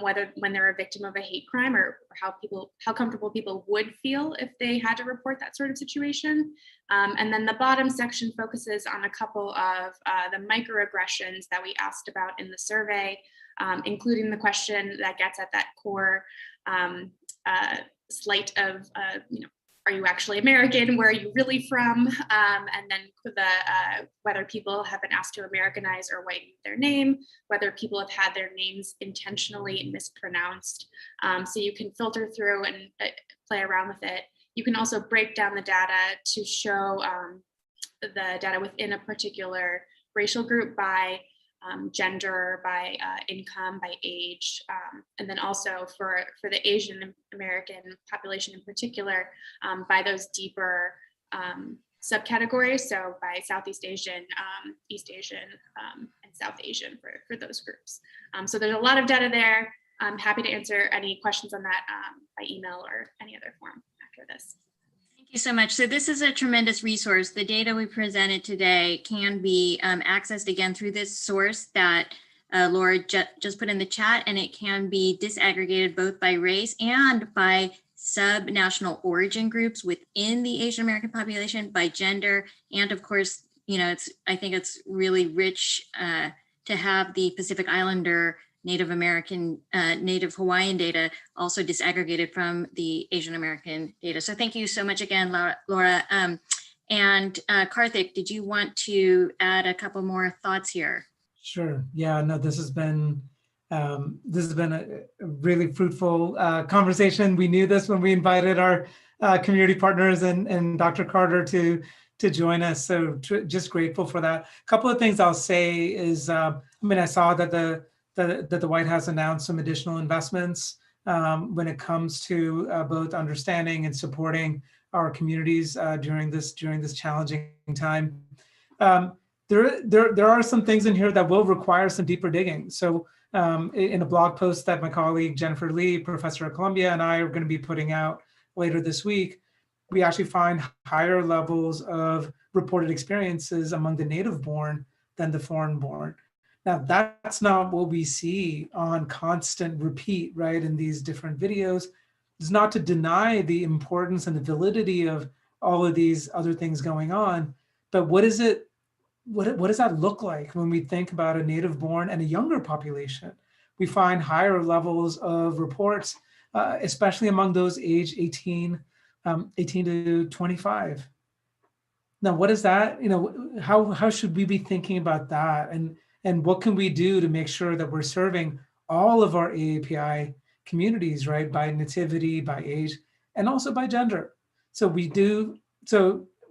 C: when they're a victim of a hate crime, or how comfortable people would feel if they had to report that sort of situation. And then the bottom section focuses on a couple of the microaggressions that we asked about in the survey, including the question that gets at that core slight of, are you actually American? Where are you really from? And then whether people have been asked to Americanize or whiten their name, whether people have had their names intentionally mispronounced. So you can filter through and play around with it. You can also break down the data to show the data within a particular racial group by gender, by income, by age, and then also for the Asian American population in particular, by those deeper subcategories. So by Southeast Asian, East Asian, and South Asian for those groups. So there's a lot of data there. I'm happy to answer any questions on that by email or any other form after this.
A: Thank you so much. So this is a tremendous resource. The data we presented today can be accessed again through this source that Laura just put in the chat, and it can be disaggregated both by race and by sub-national origin groups within the Asian American population, by gender, and of course, I think it's really rich to have the Pacific Islander, Native American, Native Hawaiian data also disaggregated from the Asian American data. So thank you so much again, Laura. And Karthik, did you want to add a couple more thoughts here?
D: Sure. Yeah. No. This has been a really fruitful conversation. We knew this when we invited our community partners and Dr. Carter to join us. So just grateful for that. A couple of things I'll say is, I saw that the White House announced some additional investments when it comes to both understanding and supporting our communities during this challenging time. There are some things in here that will require some deeper digging. So in a blog post that my colleague Jennifer Lee, professor at Columbia, and I are going to be putting out later this week, we actually find higher levels of reported experiences among the native-born than the foreign-born. Now, that's not what we see on constant repeat, right, in these different videos. It's not to deny the importance and the validity of all of these other things going on, but what does that look like when we think about a native-born and a younger population? We find higher levels of reports, especially among those age 18 to 25. Now, what is that? How should we be thinking about that? And what can we do to make sure that we're serving all of our AAPI communities, right, by nativity, by age, and also by gender? So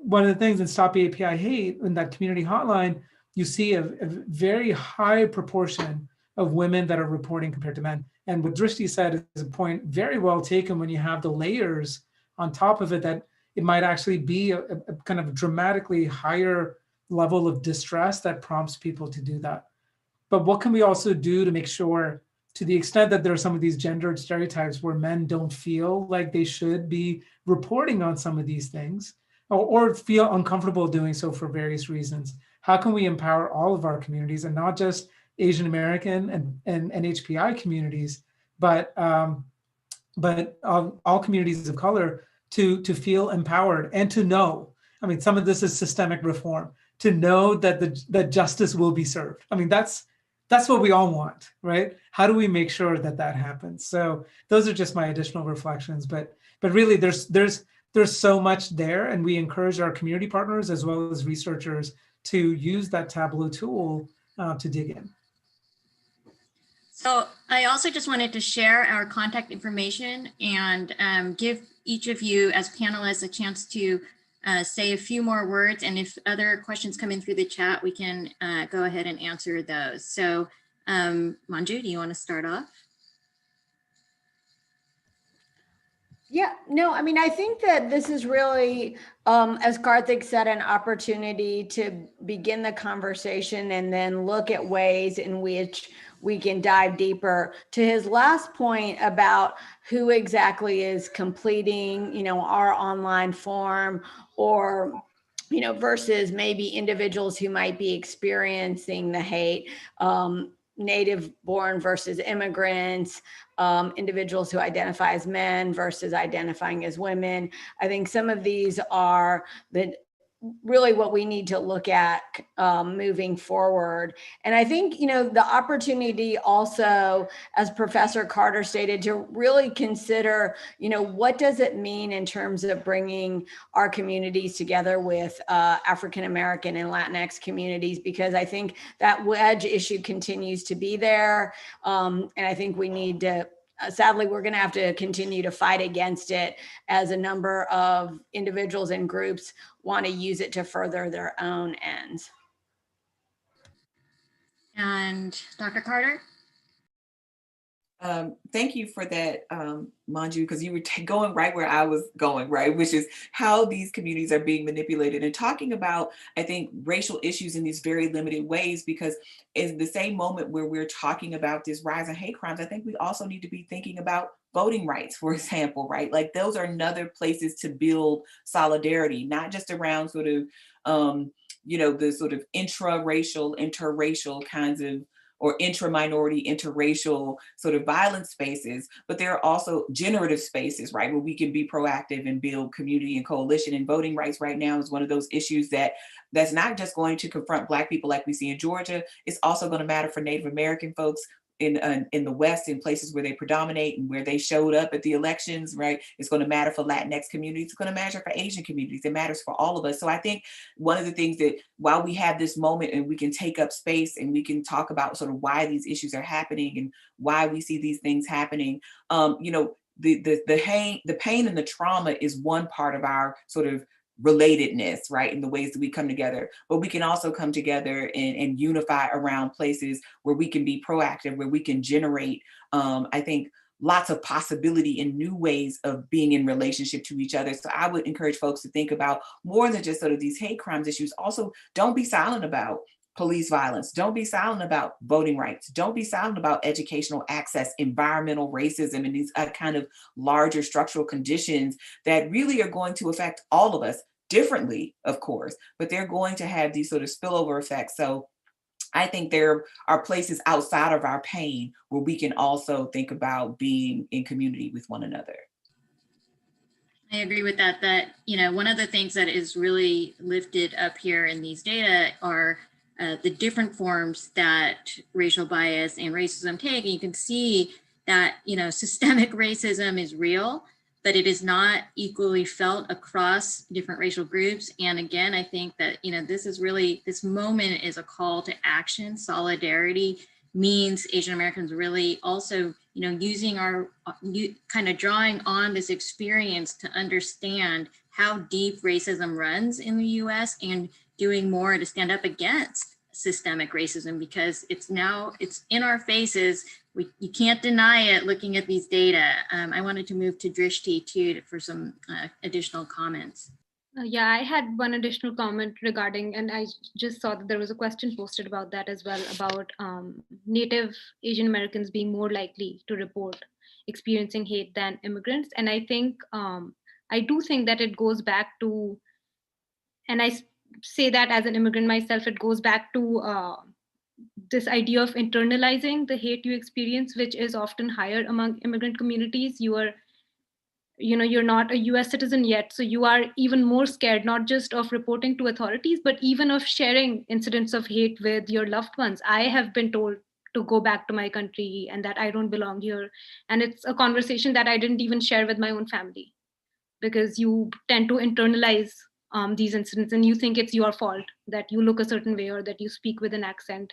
D: one of the things in Stop AAPI Hate, in that community hotline, you see a very high proportion of women that are reporting compared to men. And what Drishti said is a point very well taken when you have the layers on top of it, that it might actually be a kind of dramatically higher level of distress that prompts people to do that. But what can we also do to make sure to the extent that there are some of these gendered stereotypes where men don't feel like they should be reporting on some of these things, or feel uncomfortable doing so for various reasons, how can we empower all of our communities, and not just Asian American and HPI communities, but all communities of color to feel empowered and to know. I mean, some of this is systemic reform, to know that justice will be served. I mean, that's what we all want, right? How do we make sure that that happens? So those are just my additional reflections. But really, there's so much there, and we encourage our community partners as well as researchers to use that Tableau tool to dig in.
A: So I also just wanted to share our contact information and give each of you as panelists a chance to say a few more words. And if other questions come in through the chat, we can go ahead and answer those. So Manju, do you want to start off?
E: Yeah, no, I mean, I think that this is really, as Karthik said, an opportunity to begin the conversation and then look at ways in which we can dive deeper. To his last point about who exactly is completing, our online form, or, versus maybe individuals who might be experiencing the hate, native born versus immigrants, individuals who identify as men versus identifying as women. I think some of these are really what we need to look at moving forward. And I think, the opportunity also, as Professor Carter stated, to really consider, what does it mean in terms of bringing our communities together with African-American and Latinx communities, because I think that wedge issue continues to be there. And I think we need to, sadly, we're going to have to continue to fight against it as a number of individuals and groups want to use it to further their own ends.
A: And Dr. Carter?
F: Thank you for that, Manju, because you were going right where I was going, right, which is how these communities are being manipulated, and talking about, I think, racial issues in these very limited ways, because in the same moment where we're talking about this rise in hate crimes, I think we also need to be thinking about voting rights, for example, right? Like those are another places to build solidarity, not just around sort of, the sort of intra-racial, interracial kinds of, or intra-minority, interracial sort of violence spaces, but there are also generative spaces, right, where we can be proactive and build community and coalition. And voting rights right now is one of those issues that's not just going to confront Black people like we see in Georgia, it's also going to matter for Native American folks in the West, in places where they predominate and where they showed up at the elections, right? It's going to matter for Latinx communities. It's going to matter for Asian communities. It matters for all of us. So I think one of the things that, while we have this moment and we can take up space and we can talk about sort of why these issues are happening and why we see these things happening, the pain and the trauma is one part of our sort of relatedness, right, in the ways that we come together, but we can also come together and unify around places where we can be proactive, where we can generate, I think, lots of possibility and new ways of being in relationship to each other. So I would encourage folks to think about more than just sort of these hate crimes issues. Also, don't be silent about police violence. Don't be silent about voting rights. Don't be silent about educational access, environmental racism, and these kind of larger structural conditions that really are going to affect all of us differently, of course, but they're going to have these sort of spillover effects. So I think there are places outside of our pain where we can also think about being in community with one another.
A: I agree with that, one of the things that is really lifted up here in these data are the different forms that racial bias and racism take. And you can see that, systemic racism is real, but it is not equally felt across different racial groups. And again, I think that, this moment is a call to action. Solidarity means Asian Americans really also, using kind of drawing on this experience to understand how deep racism runs in the US and doing more to stand up against systemic racism, because it's in our faces. You can't deny it looking at these data. I wanted to move to Drishti too for some additional comments.
B: Yeah, I had one additional comment regarding, and I just saw that there was a question posted about that as well, about Native Asian Americans being more likely to report experiencing hate than immigrants. And I think, I do think that it goes back to, and say that as an immigrant myself, it goes back to this idea of internalizing the hate you experience, which is often higher among immigrant communities. You're not a US citizen yet, so you are even more scared, not just of reporting to authorities, but even of sharing incidents of hate with your loved ones. I have been told to go back to my country and that I don't belong here. And it's a conversation that I didn't even share with my own family, because you tend to internalize these incidents and you think it's your fault that you look a certain way or that you speak with an accent.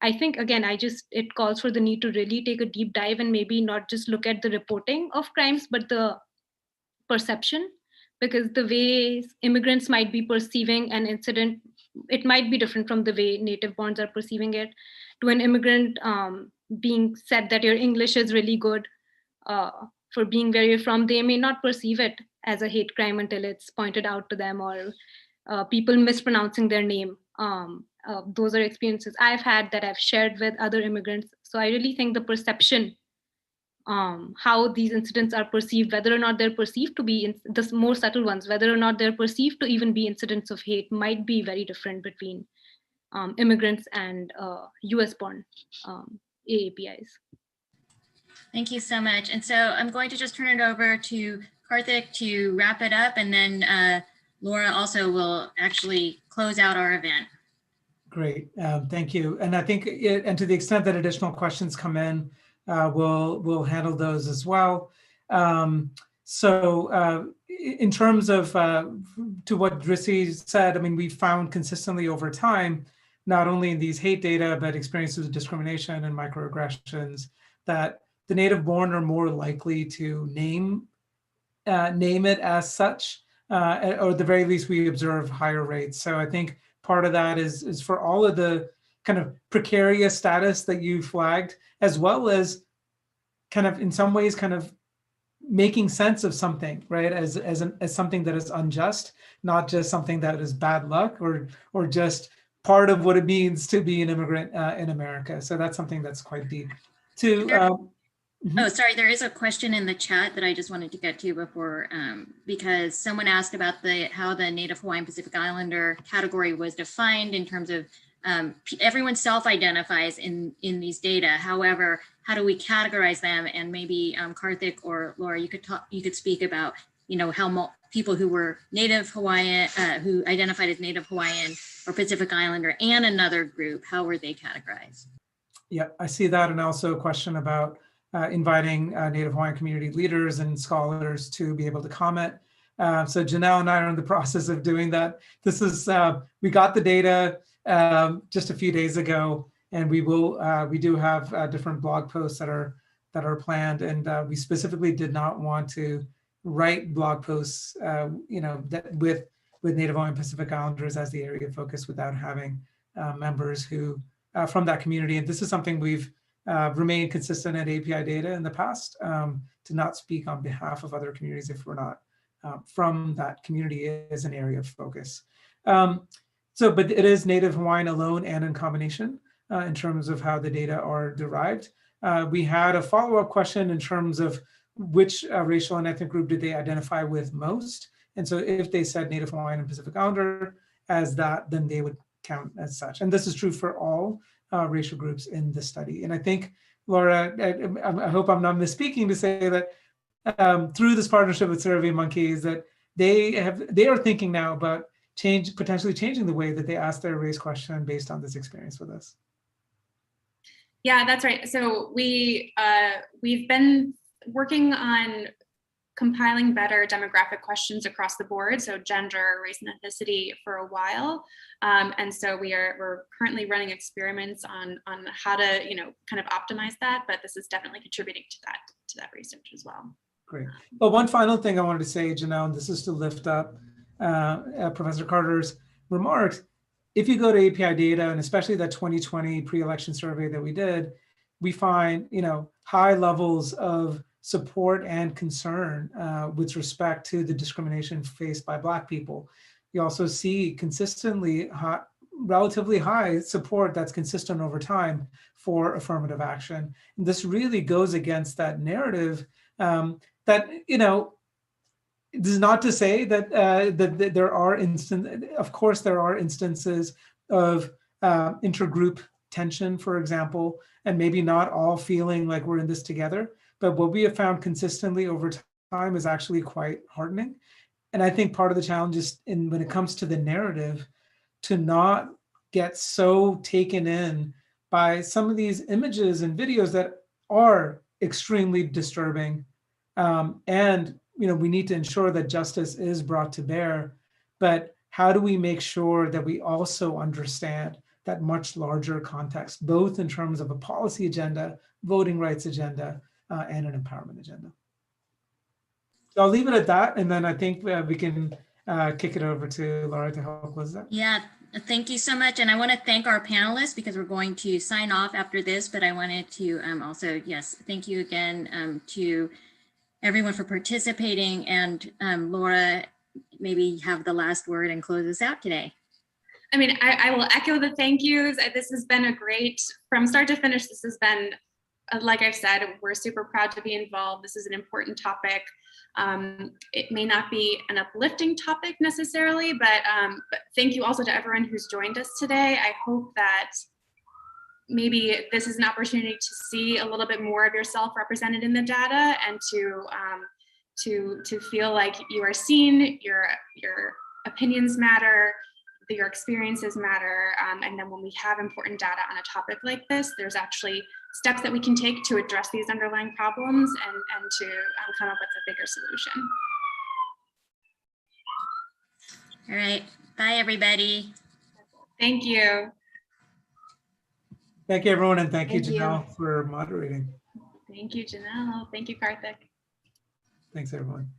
B: I think, again, it calls for the need to really take a deep dive and maybe not just look at the reporting of crimes, but the perception, because the way immigrants might be perceiving an incident, it might be different from the way native borns are perceiving it. To an immigrant, being said that your English is really good for being where you're from, they may not perceive it as a hate crime until it's pointed out to them, or people mispronouncing their name. Those are experiences I've had that I've shared with other immigrants. So I really think the perception, how these incidents are perceived, whether or not they're perceived to be the more subtle ones, whether or not they're perceived to even be incidents of hate, might be very different between immigrants and US-born AAPIs.
A: Thank you so much. And so I'm going to just turn it over to Karthik to wrap it up, and then Laura also will actually close out our event.
D: Great, thank you. And I think, and to the extent that additional questions come in, we'll handle those as well. So in terms of, to what Drissy said, I mean, we found consistently over time, not only in these hate data, but experiences of discrimination and microaggressions, that the native born are more likely to name it as such, or at the very least, we observe higher rates. So I think part of that is for all of the kind of precarious status that you flagged, as well as kind of in some ways kind of making sense of something, right? As something that is unjust, not just something that is bad luck or just part of what it means to be an immigrant in America. So that's something that's quite deep.
A: Oh, sorry, there is a question in the chat that I just wanted to get to before, because someone asked about how the Native Hawaiian Pacific Islander category was defined in terms of everyone self-identifies in these data. However, how do we categorize them? And maybe Karthik or Laura, you could speak about, how people who were Native Hawaiian, who identified as Native Hawaiian or Pacific Islander and another group, how were they categorized?
D: Yeah, I see that. And also a question about inviting Native Hawaiian community leaders and scholars to be able to comment. So Janelle and I are in the process of doing that. This is, we got the data just a few days ago, and we do have different blog posts that are planned. And we specifically did not want to write blog posts, that with Native Hawaiian Pacific Islanders as the area of focus without having members who from that community. And this is something we've remained consistent at API Data in the past, to not speak on behalf of other communities if we're not from that community as an area of focus. But it is Native Hawaiian alone and in combination in terms of how the data are derived. We had a follow-up question in terms of which racial and ethnic group did they identify with most. And so if they said Native Hawaiian and Pacific Islander as that, then they would count as such. And this is true for all racial groups in the study. And I think, Laura, I hope I'm not misspeaking to say that through this partnership with SurveyMonkey is that they are thinking now about potentially changing the way that they ask their race question based on this experience with us.
C: Yeah, that's right. So we've been working on compiling better demographic questions across the board, so gender, race, and ethnicity, for a while, and so we're currently running experiments on how to kind of optimize that. But this is definitely contributing to that research as well.
D: Great. Well, one final thing I wanted to say, Janelle, and this is to lift up Professor Carter's remarks. If you go to API Data, and especially that 2020 pre-election survey that we did, we find high levels of support and concern with respect to the discrimination faced by Black people. You also see consistently relatively high support that's consistent over time for affirmative action. And this really goes against that narrative that, you know, this is not to say that, that there are of course, there are instances of intergroup tension, for example, and maybe not all feeling like we're in this together. But what we have found consistently over time is actually quite heartening. And I think part of the challenge is when it comes to the narrative, to not get so taken in by some of these images and videos that are extremely disturbing. And you know, we need to ensure that justice is brought to bear. But how do we make sure that we also understand that much larger context, both in terms of a policy agenda, voting rights agenda, and an empowerment agenda? So I'll leave it at that, and then I think we can kick it over to Laura to help close that.
A: Yeah, thank you so much. And I want to thank our panelists because we're going to sign off after this, but I wanted to also, yes, thank you again to everyone for participating. And Laura, maybe have the last word and close us out today.
C: I mean, I will echo the thank yous. This has been a great, from start to finish, this has been, like I've said, we're super proud to be involved. This is an important topic. It may not be an uplifting topic necessarily, but thank you also to everyone who's joined us today. I hope that maybe this is an opportunity to see a little bit more of yourself represented in the data, and to feel like you are seen, your opinions matter, your experiences matter, and then when we have important data on a topic like this, there's actually steps that we can take to address these underlying problems and to come up with a bigger solution.
A: All right, bye everybody.
C: Thank you.
D: Thank you, everyone, and thank you, Janelle, for moderating.
C: Thank you, Janelle. Thank you, Karthik.
D: Thanks, everyone.